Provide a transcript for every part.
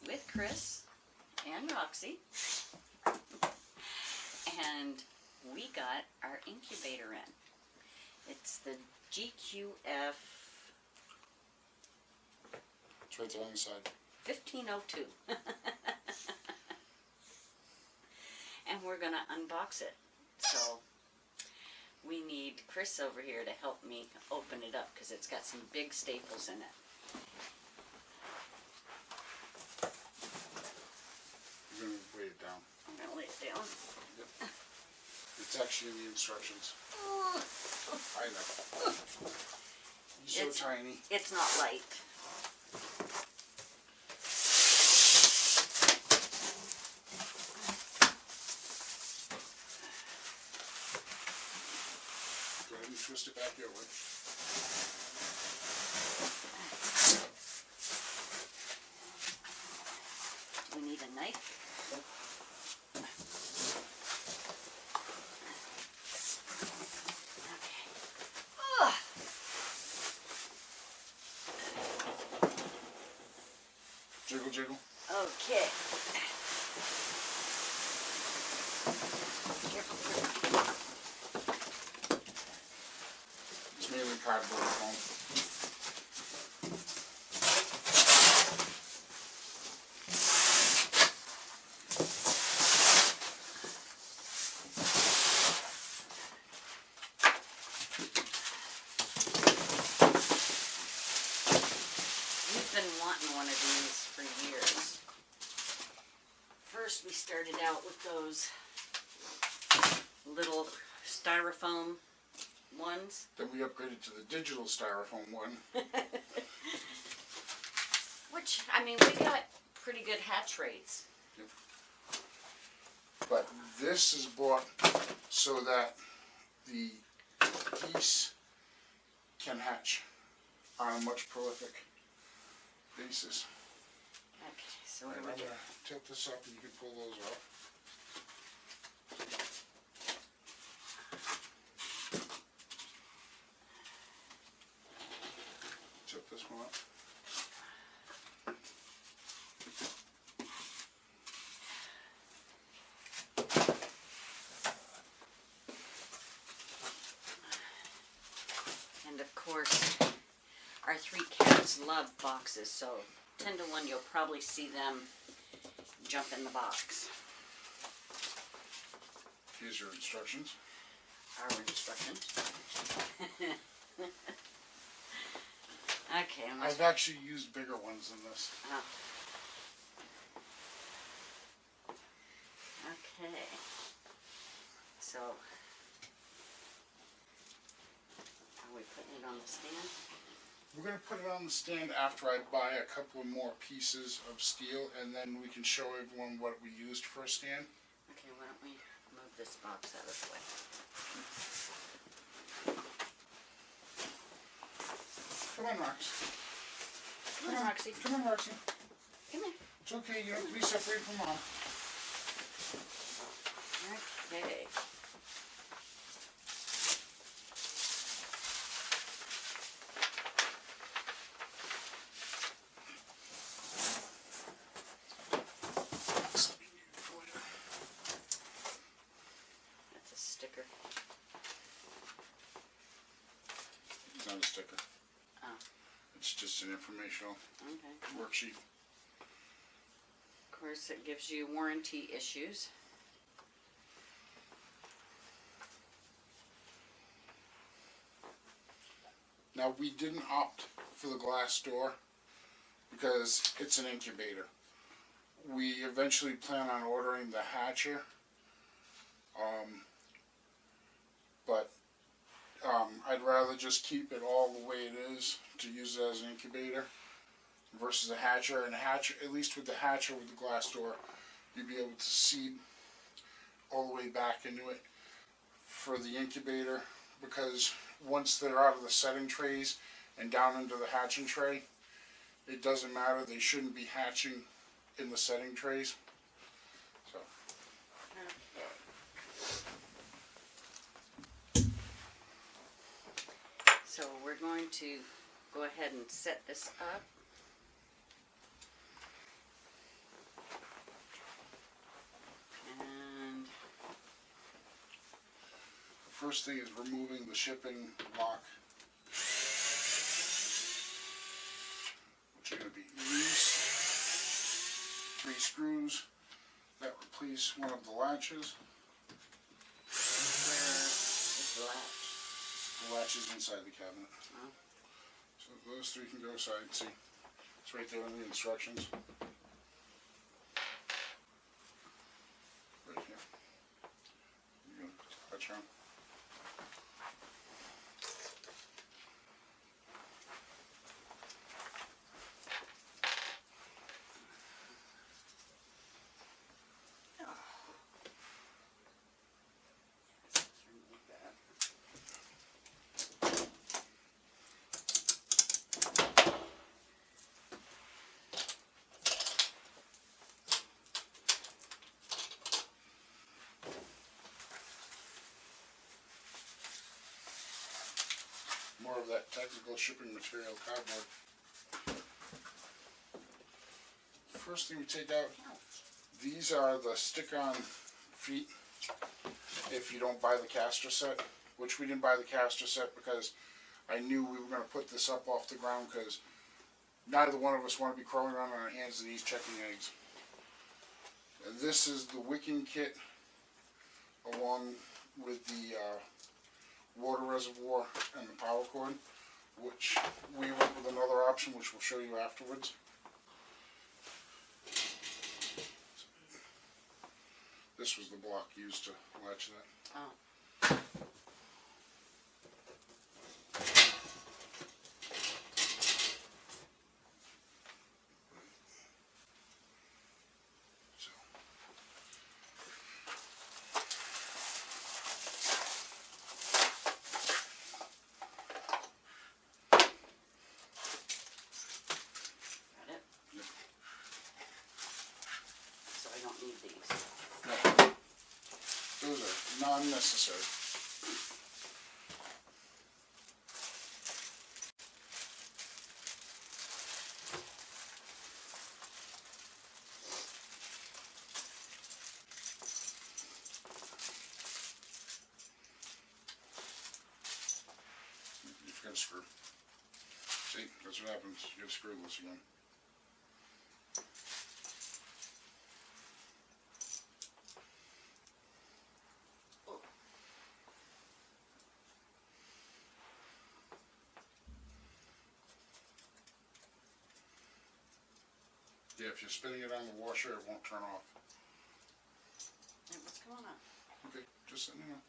With Chris and Roxy, and we got our incubator in. It's the GQF. It's right there on the side. 1502. And we're going to unbox it. So we need Chris over here to help me open it up because it's got some big staples in it. You're going to weigh it down. I'm going to lay it down. Yep. It's actually in the instructions. I know. You're so tiny. It's not light. Go ahead and twist it back your way. We need a knife. Jiggle, jiggle. Okay. Careful. It's mainly cardboard foam. We've been wanting one of these for years. First we started out with those little styrofoam ones. Then we upgraded to the digital styrofoam one. Which, I mean, we got pretty good hatch rates. Yep. But this is bought so that the geese can hatch on a much prolific basis. Okay, so what do I'm we going do? to tilt this up and you can pull those off. Tilt this one up. And of course, our three cats love boxes, so 10 to 1 you'll probably see them jump in the box. Here's your instructions. Our instructions. Okay, I've actually used bigger ones than this. Oh. Okay. So, are we putting it on the stand? We're going to put it on the stand after I buy a couple of more pieces of steel, and then we can show everyone what we used for a stand. Okay, why don't we move this box out of the way? Come on, Rox. Come on, Roxy. Come on, Roxy. Come here. It's okay, you don't have to be separated from Mom. Okay. That's a sticker. It's not a sticker. Oh. It's just an informational Okay. worksheet. Of course, it gives you warranty issues. Now, we didn't opt for the glass door because it's an incubator. We eventually plan on ordering the hatcher. just keep it all the way it is to use it as an incubator versus a hatcher. And a hatcher, at least with the hatcher with the glass door, you'd be able to seed all the way back into it. For the incubator, because once they're out of the setting trays and down into the hatching tray, it doesn't matter. They shouldn't be hatching in the setting trays. So. So we're going to go ahead and set this up. And First thing is removing the shipping lock, which are going to be these 3 screws that replace one of the latches. where is the latch? The latch is inside the cabinet. Oh. So those 3 can go aside. See, it's right there in the instructions. Right here. You're going to put the latch on. More of that technical shipping material cardboard. First thing we take out, these are the stick-on feet if you don't buy the caster set, which we didn't buy the caster set because I knew we were going to put this up off the ground because neither one of us want to be crawling around on our hands and knees checking eggs. And this is the wicking kit along with the water reservoir and the power cord, which we went with another option which we'll show you afterwards. This was the block used to latch that. Oh. So. Got it? Yep. So I don't need these. No. Those are non-necessary. You forgot a screw. See, that's what happens. You gotta screw this again. Yeah, if you're spinning it on the washer, it won't turn off. Hey, what's going on? Okay, just sitting there.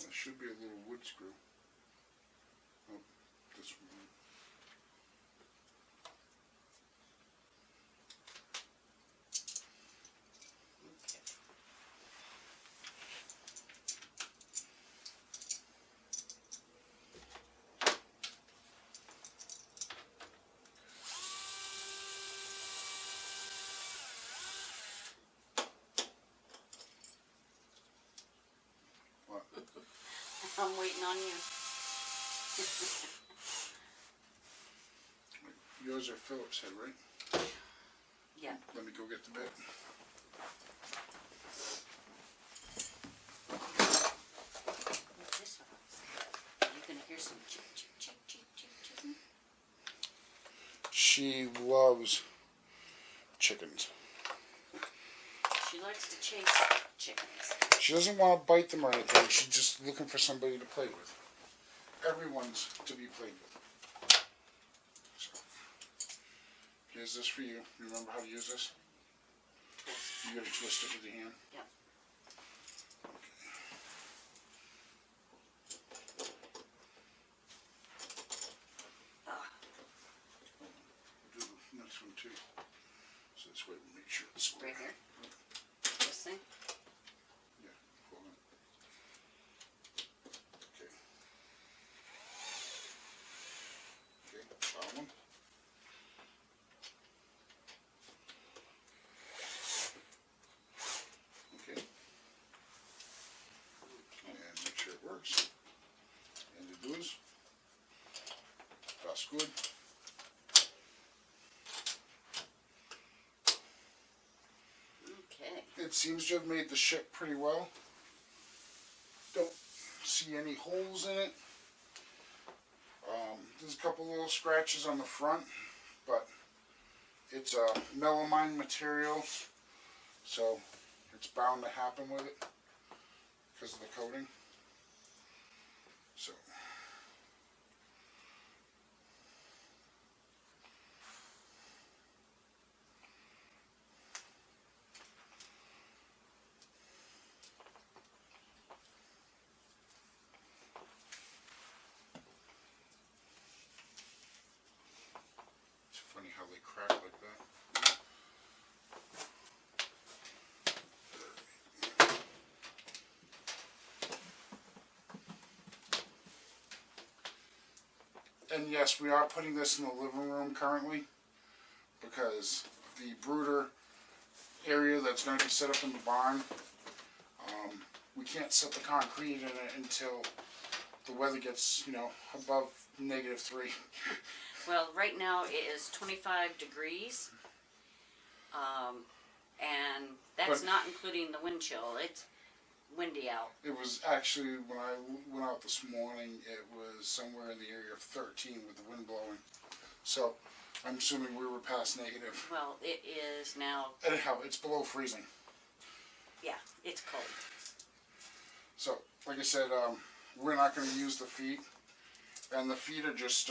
There should be a little wood screw. Oh, this one. Okay. What? I'm waiting on you. Yours are Phillips head, right? Yeah. Let me go get the bit. What's this one? You can hear some chick, chick, chick, chick, chick, chicken. She loves chickens. She likes to chase chickens. She doesn't want to bite them or anything. She's just looking for somebody to play with. Everyone's to be played with. So, here's this for you. You remember how to use this? twist. You gotta twist it with your hand. Yep. We'll do the next one too. So this way we make sure it's square. Right here. This thing. Yeah, hold on. Okay. Okay, bottom one. Okay. And make sure it works. And it does. That's good. Okay. It seems to have made the ship pretty well. Don't see any holes in it. There's a couple little scratches on the front, but it's a melamine material, so it's bound to happen with it because of the coating. So. It's funny how they crack like that. And yes, we are putting this in the living room currently because the brooder area that's going to be set up in the barn, we can't set the concrete in it until the weather gets, above -3. Well, right now it is 25 degrees. And that's But- not including the wind chill. It's windy out. It was actually, when I went out this morning, it was somewhere in the area of 13 with the wind blowing. So I'm assuming we were past negative. Well, it is now, Anyhow, it's below freezing. yeah, it's cold. So, like I said, we're not going to use the feet. And the feet are just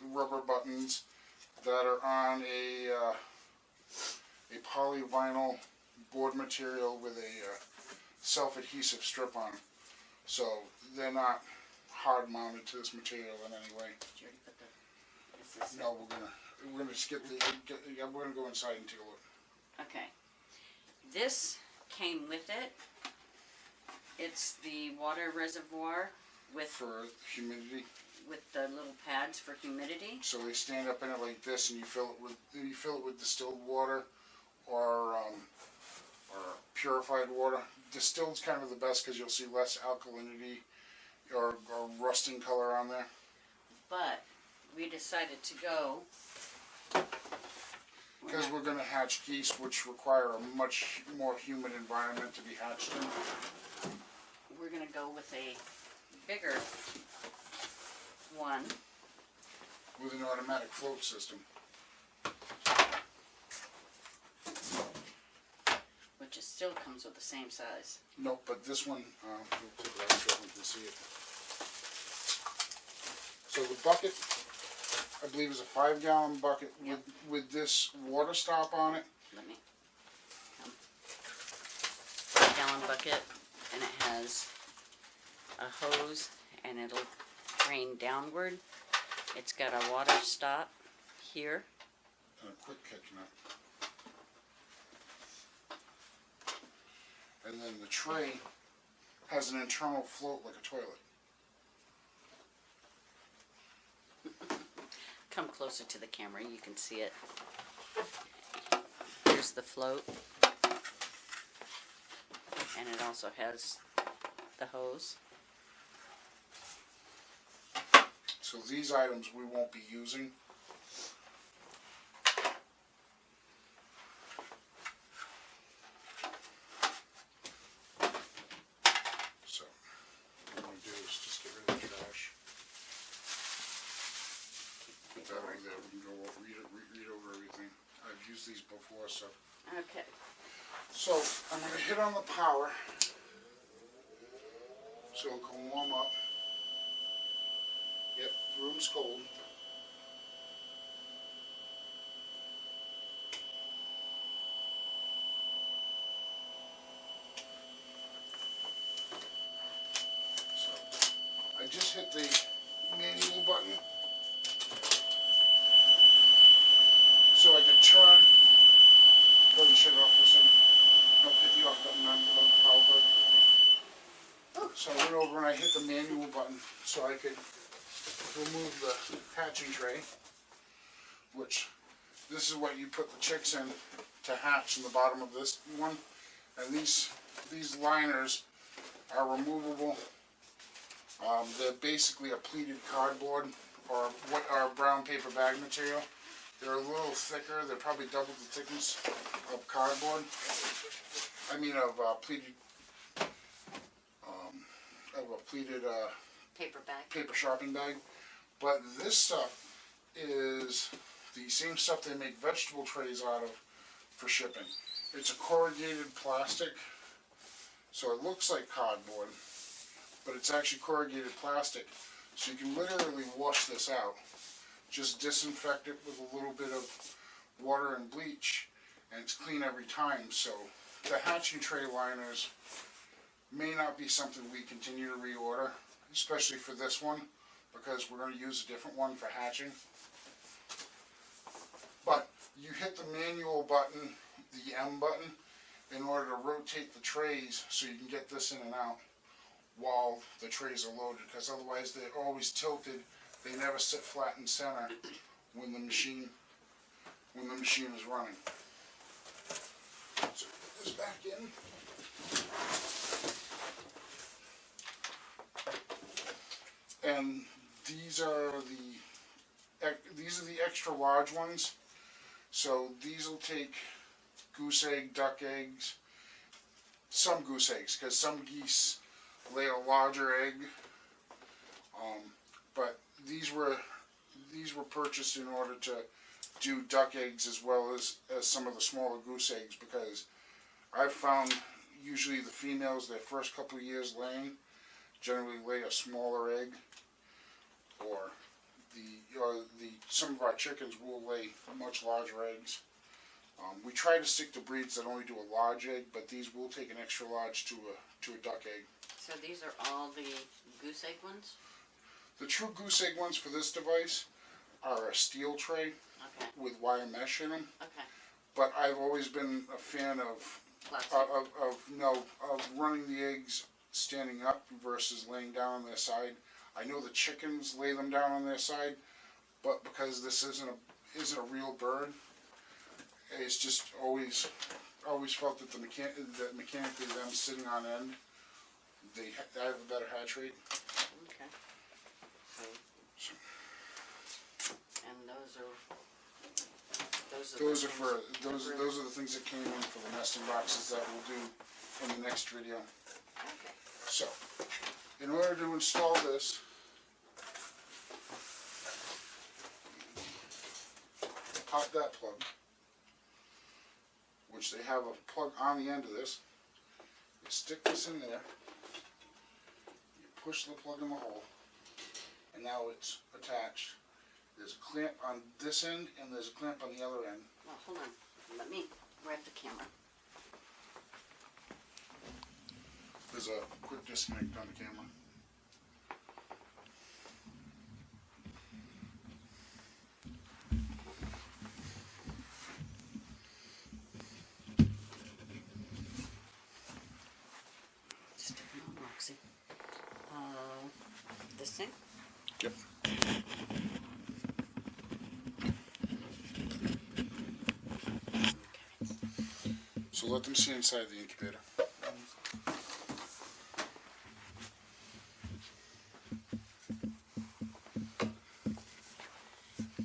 rubber buttons that are on a polyvinyl board material with a self-adhesive strip on them. So they're not hard mounted to this material in any way. Did you already put the, is this No, we're gonna skip we're gonna go inside and take a look. Okay. This came with it. It's the water reservoir with For humidity. the little pads for humidity. So they stand up in it like this, and you fill it with distilled water or purified water. Distilled's kind of the best because you'll see less alkalinity or rusting color on there. But we decided to go. Because we're going to hatch geese, which require a much more humid environment to be hatched in. We're gonna go with a bigger one. With an automatic float system. Which it still comes with the same size. Nope, but this one, we'll take it out so everyone can see it. So the bucket, I believe, is a 5-gallon bucket Yep. with this water stop on it. Let me. 5-gallon bucket, and it has a hose, and it'll drain downward. It's got a water stop here. And a quick catching up. And then the tray has an internal float like a toilet. Come closer to the camera, you can see it. Here's the float. And it also has the hose. So these items we won't be using. So what I'm going to do is just get rid of the trash. Put that over there. We can go over, read over everything. I've used these before, so. Okay. So I'm going to hit on the power. So it can warm up. Yep, the room's cold. hit the manual button so I can turn. Go ahead and shut it off for a second. Nope, hit the off button on the power plug. So I went over and I hit the manual button so I could remove the hatching tray, which this is what you put the chicks in to hatch in the bottom of this one. And these liners are removable. They're basically a pleated cardboard or what are brown paper bag material. They're a little thicker. They're probably double the thickness of cardboard. I mean of pleated Paper bag. paper shopping bag. But this stuff is the same stuff they make vegetable trays out of for shipping. It's a corrugated plastic, so it looks like cardboard, but it's actually corrugated plastic. So you can literally wash this out. Just disinfect it with a little bit of water and bleach, and it's clean every time. So the hatching tray liners may not be something we continue to reorder, especially for this one, because we're going to use a different one for hatching. But you hit the manual button, the M button, in order to rotate the trays so you can get this in and out while the trays are loaded, because otherwise they're always tilted. They never sit flat in center when the machine is running. So put this back in. And these are the extra large ones. So these will take goose egg, duck eggs, some goose eggs, because some geese lay a larger egg. But these were purchased in order to do duck eggs as well as some of the smaller goose eggs, because I've found usually the females, their first couple of years laying, generally lay a smaller egg, or some of our chickens will lay much larger eggs. We try to stick to breeds that only do a large egg, but these will take an extra large to a duck egg. So these are all the goose egg ones? The true goose egg ones for this device are a steel tray with wire mesh in them. Okay. But I've always been a fan of running the eggs standing up versus laying down on their side. I know the chickens lay them down on their side, but because this isn't a real bird, it's just always felt that mechanically them sitting on end, they have a better hatch rate. Okay. And those are the things that came in for the nesting boxes that we'll do in the next video. Okay. So, in order to install this, pop that plug, which they have a plug on the end of this. You stick this in there, you push the plug in the hole, and now it's attached. There's a clamp on this end, and there's a clamp on the other end. Well, hold on. Let me grab the camera. There's a quick disconnect on the camera. Stick it on Roxy. This thing? Yep. So let them see inside the incubator.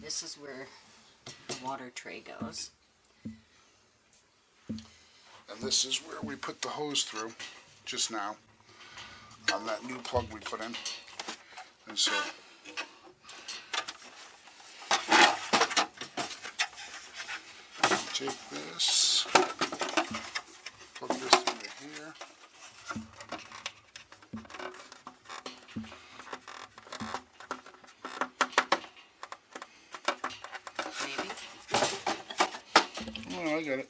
This is where the water tray goes. And this is where we put the hose through just now on that new plug we put in. And so take this, plug this into here. Maybe. Oh, no, I got it.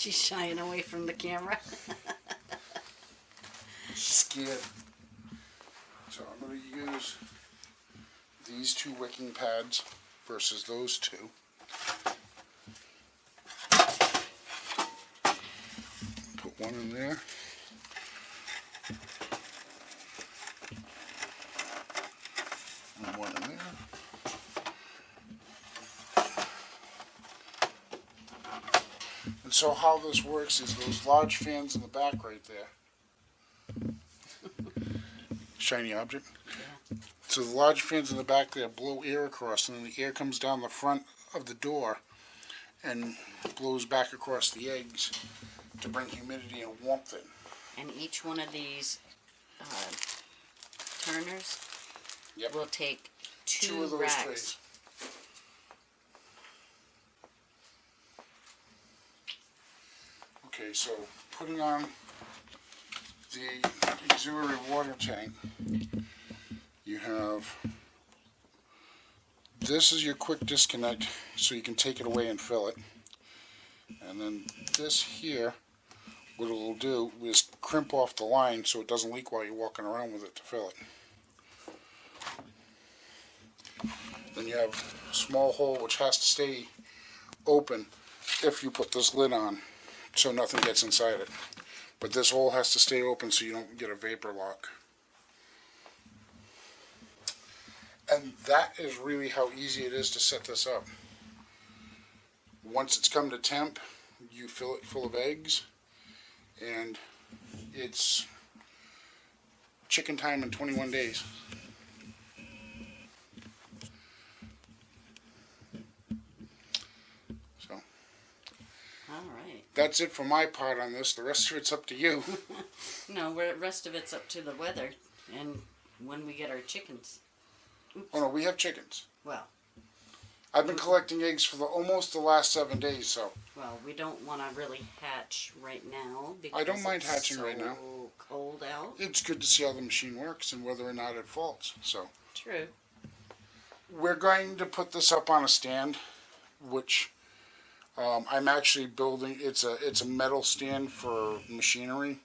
She's shying away from the camera. She's scared. So I'm going to use these 2 wicking pads versus those 2. Put one in there. And one in there. And so how this works is those large fans in the back right there. Shiny object. Yeah. So the large fans in the back there blow air across, and then the air comes down the front of the door and blows back across the eggs to bring humidity and warmth in. And each one of these turners Yep. will take 2 2 of those racks. trays. Okay, so putting on the auxiliary water tank, you have, this is your quick disconnect, so you can take it away and fill it. And then this here, what it will do is crimp off the line so it doesn't leak while you're walking around with it to fill it. Then you have a small hole which has to stay open if you put this lid on, so nothing gets inside it. But this hole has to stay open so you don't get a vapor lock. And that is really how easy it is to set this up. Once it's come to temp, you fill it full of eggs, and it's chicken time in 21 days. So, All right. that's it for my part on this. The rest of it's up to you. No, the rest of it's up to the weather and when we get our chickens. Oops. Oh no, we have chickens. Well, I've been collecting eggs for almost the last 7 days, so. well, we don't want to really hatch right now because I don't mind it's hatching right now. so cold out. It's good to see how the machine works and whether or not it faults. So True. we're going to put this up on a stand, which I'm actually building. It's a metal stand for machinery,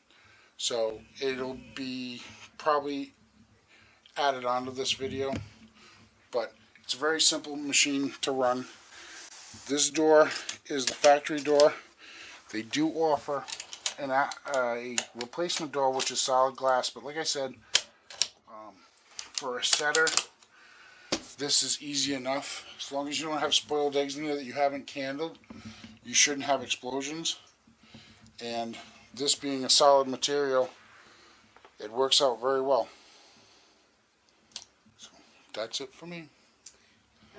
so it'll be probably added onto this video. But it's a very simple machine to run. This door is the factory door. They do offer a replacement door which is solid glass, but like I said, for a setter, this is easy enough. As long as you don't have spoiled eggs in there that you haven't candled, you shouldn't have explosions. And this being a solid material, it works out very well. So that's it for me.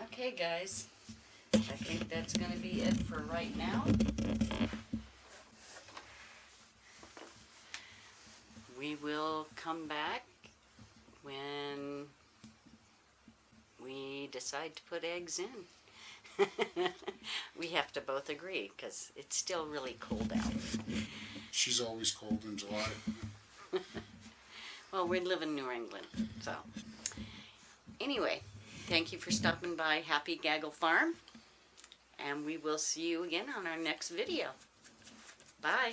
Okay, guys. I think that's going to be it for right now. We will come back when we decide to put eggs in. We have to both agree because it's still really cold out. She's always cold in July. Well, we live in New England, so. Anyway, thank you for stopping by Happy Gaggle Farm, and we will see you again on our next video. Bye.